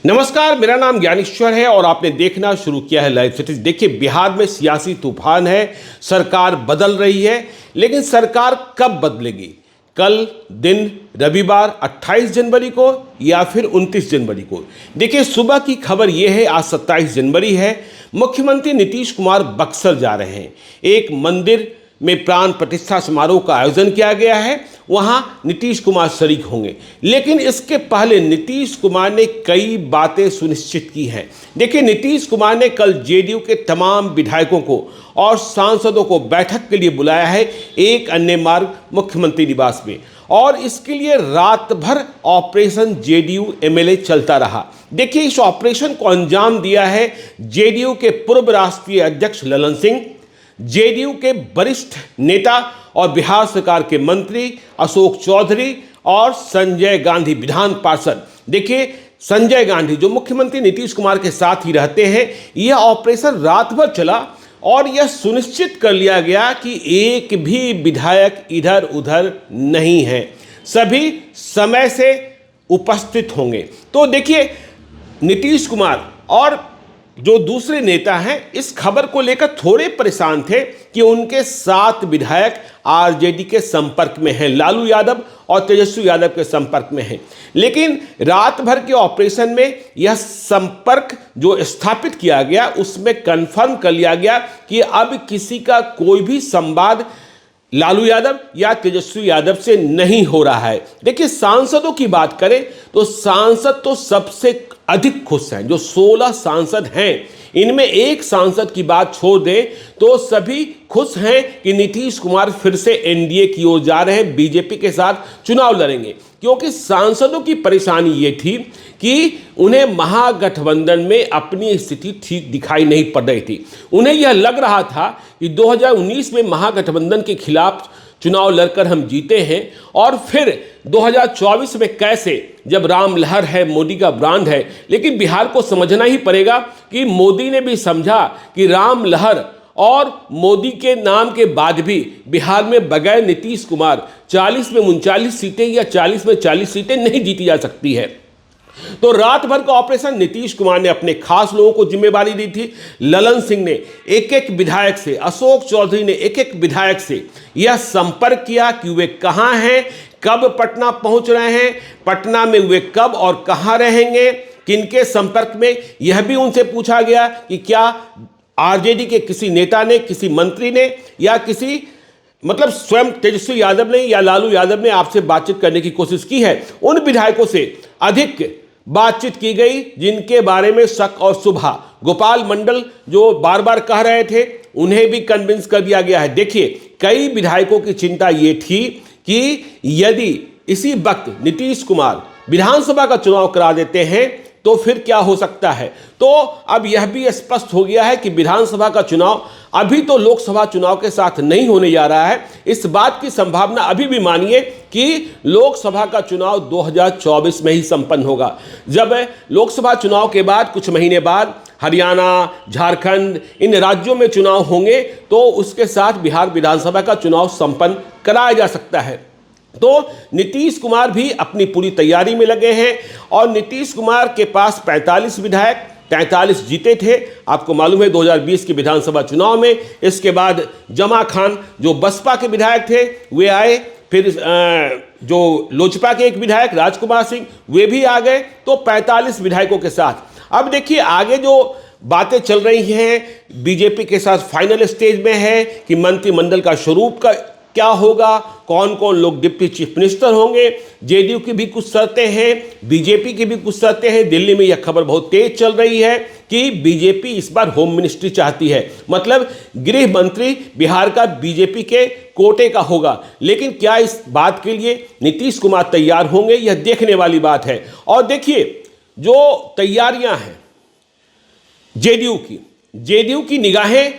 नमस्कार, मेरा नाम ज्ञानेश्वर है और आपने देखना शुरू किया है लाइव सिटीज। देखिए, बिहार में सियासी तूफान है, सरकार बदल रही है, लेकिन सरकार कब बदलेगी? कल दिन रविवार 28 जनवरी को या फिर 29 जनवरी को? देखिए, सुबह की खबर यह है, आज 27 जनवरी है। मुख्यमंत्री नीतीश कुमार बक्सर जा रहे हैं। एक मंदिर में प्राण प्रतिष्ठा समारोह का आयोजन किया गया है, वहां नीतीश कुमार शरीक होंगे। लेकिन इसके पहले नीतीश कुमार ने कई बातें सुनिश्चित की हैं। देखिए, नीतीश कुमार ने कल जेडीयू के तमाम विधायकों को और सांसदों को बैठक के लिए बुलाया है एक अन्य मार्ग मुख्यमंत्री निवास में, और इसके लिए रात भर ऑपरेशन जेडीयू एमएलए चलता रहा। देखिए, इस ऑपरेशन को अंजाम दिया है जेडीयू के पूर्व राष्ट्रीय अध्यक्ष ललन सिंह, जेडीयू के वरिष्ठ नेता और बिहार सरकार के मंत्री अशोक चौधरी और संजय गांधी विधान पार्षद। देखिए, संजय गांधी जो मुख्यमंत्री नीतीश कुमार के साथ ही रहते हैं, यह ऑपरेशन रात भर चला और यह सुनिश्चित कर लिया गया कि एक भी विधायक इधर उधर नहीं है, सभी समय से उपस्थित होंगे। तो देखिए, नीतीश कुमार और जो दूसरे नेता हैं इस खबर को लेकर थोड़े परेशान थे कि उनके 7 विधायक आरजेडी के संपर्क में हैं, लालू यादव और तेजस्वी यादव के संपर्क में हैं। लेकिन रात भर के ऑपरेशन में यह संपर्क जो स्थापित किया गया, उसमें कंफर्म कर लिया गया कि अब किसी का कोई भी संवाद लालू यादव या तेजस्वी यादव से नहीं हो रहा है। देखिए, सांसदों की बात करें तो सांसद तो सबसे अधिक खुश हैं। जो 16 सांसद हैं, इनमें एक सांसद की बात छोड़ दें तो सभी खुश हैं कि नीतीश कुमार फिर से एनडीए की ओर जा रहे हैं, बीजेपी के साथ चुनाव लड़ेंगे। क्योंकि सांसदों की परेशानी ये थी कि उन्हें महागठबंधन में अपनी स्थिति ठीक दिखाई नहीं पड़ रही थी। उन्हें यह लग रहा था कि 2019 में महागठबंधन के खिलाफ चुनाव लड़कर हम जीते हैं, और फिर 2024 में कैसे, जब राम लहर है, मोदी का ब्रांड है। लेकिन बिहार को समझना ही पड़ेगा कि मोदी ने भी समझा कि राम लहर और मोदी के नाम के बाद भी बिहार में बगैर नीतीश कुमार 40 में 39 सीटें या 40 में 40 सीटें नहीं जीती जा सकती है। तो रात भर का ऑपरेशन नीतीश कुमार ने अपने खास लोगों को जिम्मेदारी दी थी। ललन सिंह ने एक एक विधायक से, अशोक चौधरी ने एक एक विधायक से यह संपर्क किया कि वे कहां हैं, कब पटना पहुंच रहे हैं, पटना में वे कब और कहां रहेंगे, किनके संपर्क में। यह भी उनसे पूछा गया कि क्या आरजेडी के किसी नेता ने, किसी मंत्री ने या किसी स्वयं तेजस्वी यादव ने या लालू यादव ने आपसे बातचीत करने की कोशिश की है। उन विधायकों से अधिक बातचीत की गई जिनके बारे में शक और शुबहा। गोपाल मंडल जो बार बार कह रहे थे, उन्हें भी कन्विंस कर दिया गया है। देखिए, कई विधायकों की चिंता ये थी कि यदि इसी वक्त नीतीश कुमार विधानसभा का चुनाव करा देते हैं तो फिर क्या हो सकता है। तो अब यह भी स्पष्ट हो गया है कि विधानसभा का चुनाव अभी तो लोकसभा चुनाव के साथ नहीं होने जा रहा है। इस बात की संभावना अभी भी मानिए कि लोकसभा का चुनाव 2024 में ही संपन्न होगा। जब लोकसभा चुनाव के बाद कुछ महीने बाद हरियाणा, झारखंड, इन राज्यों में चुनाव होंगे तो उसके साथ बिहार विधानसभा का चुनाव संपन्न कराया जा सकता है। तो नीतीश कुमार भी अपनी पूरी तैयारी में लगे हैं, और नीतीश कुमार के पास 45 विधायक, 43 जीते थे, आपको मालूम है 2020 के विधानसभा चुनाव में। इसके बाद जमा खान जो बसपा के विधायक थे वे आए, फिर जो लोजपा के एक विधायक राजकुमार सिंह वे भी आ गए, तो 45 विधायकों के साथ। अब देखिए, आगे जो बातें चल रही हैं बीजेपी के साथ फाइनल स्टेज में है कि मंत्रिमंडल का स्वरूप का क्या होगा, कौन कौन लोग डिप्टी चीफ मिनिस्टर होंगे। जेडीयू की भी कुछ शर्तें हैं, बीजेपी की भी कुछ शर्तें हैं। दिल्ली में यह खबर बहुत तेज चल रही है कि बीजेपी इस बार होम मिनिस्ट्री चाहती है, मतलब गृह मंत्री बिहार का बीजेपी के कोटे का होगा। लेकिन क्या इस बात के लिए नीतीश कुमार तैयार होंगे, यह देखने वाली बात है। और देखिए, जो तैयारियां हैं जेडीयू की निगाहें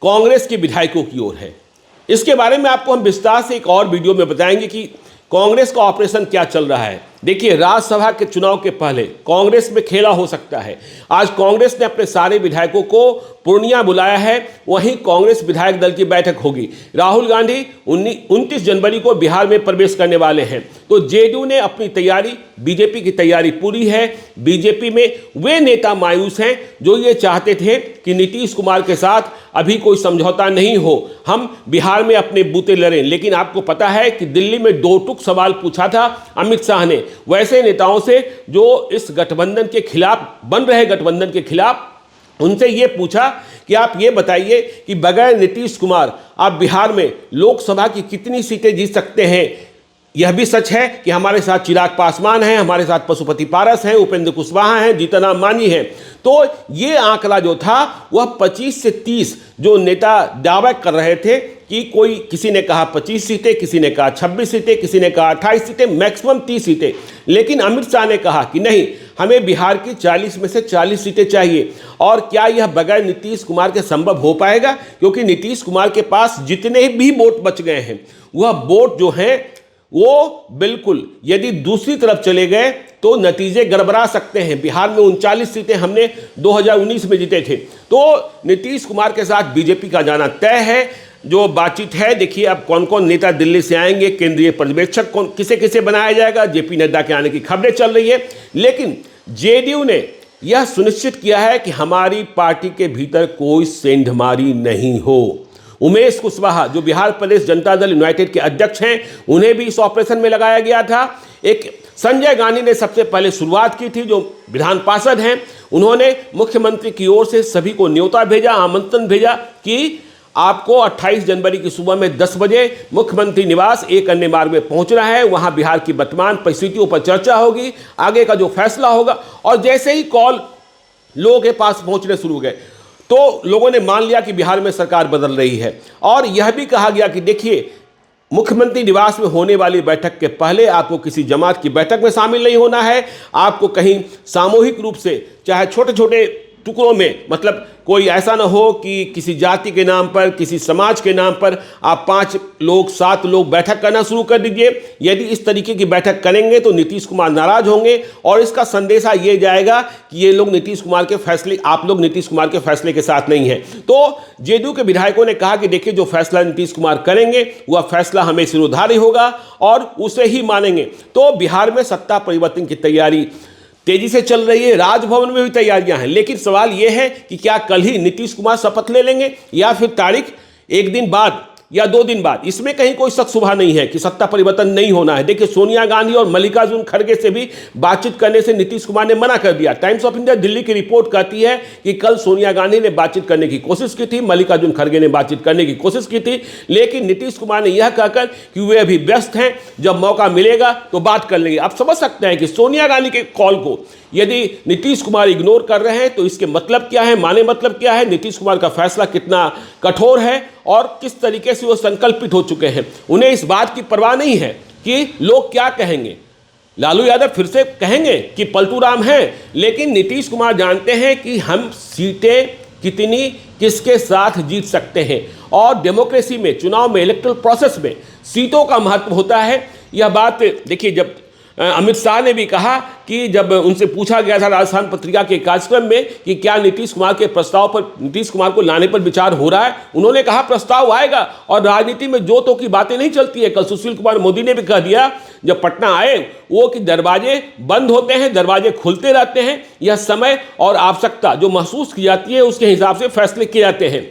कांग्रेस के विधायकों की ओर है। इसके बारे में आपको हम विस्तार से एक और वीडियो में बताएंगे कि कांग्रेस का ऑपरेशन क्या चल रहा है। देखिए, राज्यसभा के चुनाव के पहले कांग्रेस में खेला हो सकता है। आज कांग्रेस ने अपने सारे विधायकों को पूर्णिया बुलाया है, वहीं कांग्रेस विधायक दल की बैठक होगी। राहुल गांधी 29 जनवरी को बिहार में प्रवेश करने वाले हैं। तो जेडीयू ने अपनी तैयारी, बीजेपी की तैयारी पूरी है। बीजेपी में वे नेता मायूस हैं जो ये चाहते थे कि नीतीश कुमार के साथ अभी कोई समझौता नहीं हो, हम बिहार में अपने बूते लड़ें। लेकिन आपको पता है कि दिल्ली में दो टूक सवाल पूछा था अमित शाह ने वैसे नेताओं से जो इस गठबंधन के खिलाफ बन रहे गठबंधन के खिलाफ, उनसे ये पूछा कि आप ये बताइए कि बगैर नीतीश कुमार आप बिहार में लोकसभा की कितनी सीटें जीत सकते हैं। यह भी सच है कि हमारे साथ चिराग पासवान हैं, हमारे साथ पशुपति पारस हैं, उपेंद्र कुशवाहा हैं, जीतन राम मांझी हैं। तो ये आंकड़ा जो था वह 25 से 30 जो नेता दावा कर रहे थे कि कोई, किसी ने कहा 25 सीटें, किसी ने कहा 26 सीटें, किसी ने कहा 28 सीटें, मैक्सिमम 30 सीटें। लेकिन अमित शाह ने कहा कि नहीं, हमें बिहार की 40 में से 40 सीटें चाहिए। और क्या यह बगैर नीतीश कुमार के संभव हो पाएगा? क्योंकि नीतीश कुमार के पास जितने भी वोट बच गए हैं वह वोट जो हैं वो बिल्कुल, यदि दूसरी तरफ चले गए तो नतीजे गड़बड़ा सकते हैं। बिहार में 39 सीटें हमने 2019 में जीते थे। तो नीतीश कुमार के साथ बीजेपी का जाना तय है। जो बातचीत है, देखिए अब कौन कौन नेता दिल्ली से आएंगे, केंद्रीय पर्यवेक्षक कौन किसे किसे बनाया जाएगा, जेपी नड्डा के आने की खबरें चल रही है। लेकिन जेडीयू ने यह सुनिश्चित किया है कि हमारी पार्टी के भीतर कोई सेंधमारी नहीं हो। उमेश कुशवाहा जो बिहार प्रदेश जनता दल यूनाइटेड के अध्यक्ष हैं, उन्हें भी इस ऑपरेशन में लगाया गया था। एक संजय गांधी ने सबसे पहले शुरुआत की थी, जो विधान पार्षद हैं। उन्होंने मुख्यमंत्री की ओर से सभी को न्योता भेजा, आमंत्रण भेजा कि आपको 28 जनवरी की सुबह में 10 बजे मुख्यमंत्री निवास एक अन्य मार्ग में पहुंचना है। वहां बिहार की वर्तमान परिस्थितियों पर चर्चा होगी, आगे का जो फैसला होगा। और जैसे ही कॉल लोगों के पास पहुंचने शुरू हो गए तो लोगों ने मान लिया कि बिहार में सरकार बदल रही है। और यह भी कहा गया कि देखिए, मुख्यमंत्री निवास में होने वाली बैठक के पहले आपको किसी जमात की बैठक में शामिल नहीं होना है। आपको कहीं सामूहिक रूप से, चाहे छोटे छोटे टुकड़ों में, मतलब कोई ऐसा ना हो कि किसी जाति के नाम पर, किसी समाज के नाम पर आप 5 लोग 7 लोग बैठक करना शुरू कर दीजिए। यदि इस तरीके की बैठक करेंगे तो नीतीश कुमार नाराज होंगे और इसका संदेशा ये जाएगा कि ये लोग नीतीश कुमार के फैसले, आप लोग नीतीश कुमार के फैसले के साथ नहीं हैं। तो जेडीयू के विधायकों ने कहा कि देखिए, जो फैसला नीतीश कुमार करेंगे वह फैसला हमें सिरोधार्य होगा और उसे ही मानेंगे। तो बिहार में सत्ता परिवर्तन की तैयारी तेजी से चल रही है। राजभवन में भी तैयारियां हैं। लेकिन सवाल यह है कि क्या कल ही नीतीश कुमार शपथ ले लेंगे या फिर तारीख 1 दिन बाद या 2 दिन बाद? इसमें कहीं कोई शक शुबा नहीं है कि सत्ता परिवर्तन नहीं होना है। देखिए, सोनिया गांधी और मल्लिकार्जुन खड़गे से भी बातचीत करने से नीतीश कुमार ने मना कर दिया। टाइम्स ऑफ इंडिया दिल्ली की रिपोर्ट कहती है कि कल सोनिया गांधी ने बातचीत करने की कोशिश की थी, मल्लिकार्जुन खड़गे ने बातचीत करने की कोशिश की थी, लेकिन नीतीश कुमार ने यह कहकर कि वे अभी व्यस्त हैं, जब मौका मिलेगा तो बात कर लेंगे। आप समझ सकते हैं कि सोनिया गांधी के कॉल को यदि नीतीश कुमार इग्नोर कर रहे हैं तो इसके मतलब क्या है, माने मतलब क्या है, नीतीश कुमार का फैसला कितना कठोर है और किस तरीके से वो संकल्पित हो चुके हैं। उन्हें इस बात की परवाह नहीं है कि लोग क्या कहेंगे। लालू यादव फिर से कहेंगे कि पलटू राम हैं, लेकिन नीतीश कुमार जानते हैं कि हम सीटें कितनी किसके साथ जीत सकते हैं। और डेमोक्रेसी में, चुनाव में, इलेक्टोरल प्रोसेस में सीटों का महत्व होता है। यह बात देखिए, जब अमित शाह ने भी कहा कि जब उनसे पूछा गया था राजस्थान पत्रिका के कार्यक्रम में कि क्या नीतीश कुमार के प्रस्ताव पर, नीतीश कुमार को लाने पर विचार हो रहा है, उन्होंने कहा प्रस्ताव आएगा और राजनीति में जो तो की बातें नहीं चलती है। कल सुशील कुमार मोदी ने भी कह दिया जब पटना आए वो कि दरवाजे बंद होते हैं, दरवाजे खुलते रहते हैं। यह समय और आवश्यकता जो महसूस की जाती है उसके हिसाब से फैसले किए जाते हैं।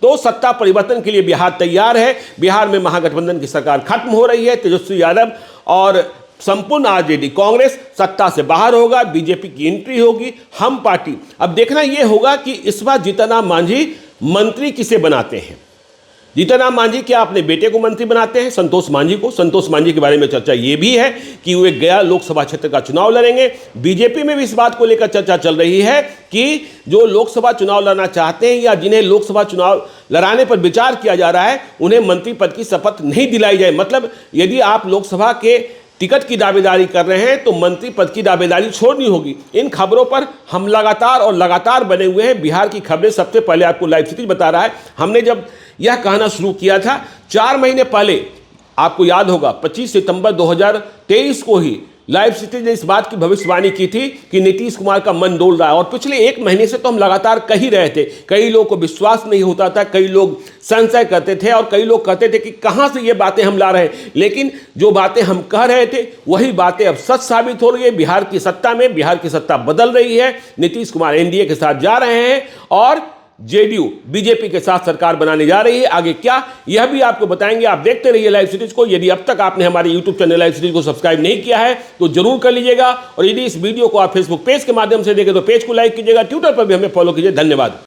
तो सत्ता परिवर्तन के लिए बिहार तैयार है। बिहार में महागठबंधन की सरकार खत्म हो रही है। तेजस्वी यादव और संपूर्ण आरजेडी कांग्रेस सत्ता से बाहर होगा, बीजेपी की एंट्री होगी, हम पार्टी। अब देखना यह होगा कि इस बार जीतन राम मांझी मंत्री किसे बनाते हैं। जीतन राम मांझी क्या अपने बेटे को मंत्री बनाते हैं, संतोष मांझी को? संतोष मांझी के बारे में चर्चा यह भी है कि वे गया लोकसभा क्षेत्र का चुनाव लड़ेंगे। बीजेपी में भी इस बात को लेकर चर्चा चल रही है कि जो लोकसभा चुनाव लड़ना चाहते हैं या जिन्हें लोकसभा चुनाव लड़ाने पर विचार किया जा रहा है, उन्हें मंत्री पद की शपथ नहीं दिलाई जाए। मतलब यदि आप लोकसभा के टिकट की दावेदारी कर रहे हैं तो मंत्री पद की दावेदारी छोड़नी होगी। इन खबरों पर हम लगातार बने हुए हैं। बिहार की खबरें सबसे पहले आपको लाइव सिटी बता रहा है। हमने जब यह कहना शुरू किया था 4 महीने पहले, आपको याद होगा 25 सितंबर 2023 को ही लाइव सिटीज ने इस बात की भविष्यवाणी की थी कि नीतीश कुमार का मन डोल रहा है, और पिछले एक महीने से तो हम लगातार कह ही रहे थे। कई लोगों को विश्वास नहीं होता था, कई लोग संशय करते थे और कई लोग कहते थे कि कहां से ये बातें हम ला रहे हैं, लेकिन जो बातें हम कह रहे थे वही बातें अब सच साबित हो रही है। बिहार की सत्ता में, बिहार की सत्ता बदल रही है। नीतीश कुमार एनडीए के साथ जा रहे हैं और जेडीयू बीजेपी के साथ सरकार बनाने जा रही है। आगे क्या, यह भी आपको बताएंगे। आप देखते रहिए लाइव सीरीज को। यदि अब तक आपने हमारे यूट्यूब चैनल लाइव सीरीज को सब्सक्राइब नहीं किया है तो जरूर कर लीजिएगा, और यदि इस वीडियो को आप फेसबुक पेज के माध्यम से देखें तो पेज को लाइक कीजिएगा, ट्विटर पर भी हमें फॉलो कीजिए। धन्यवाद।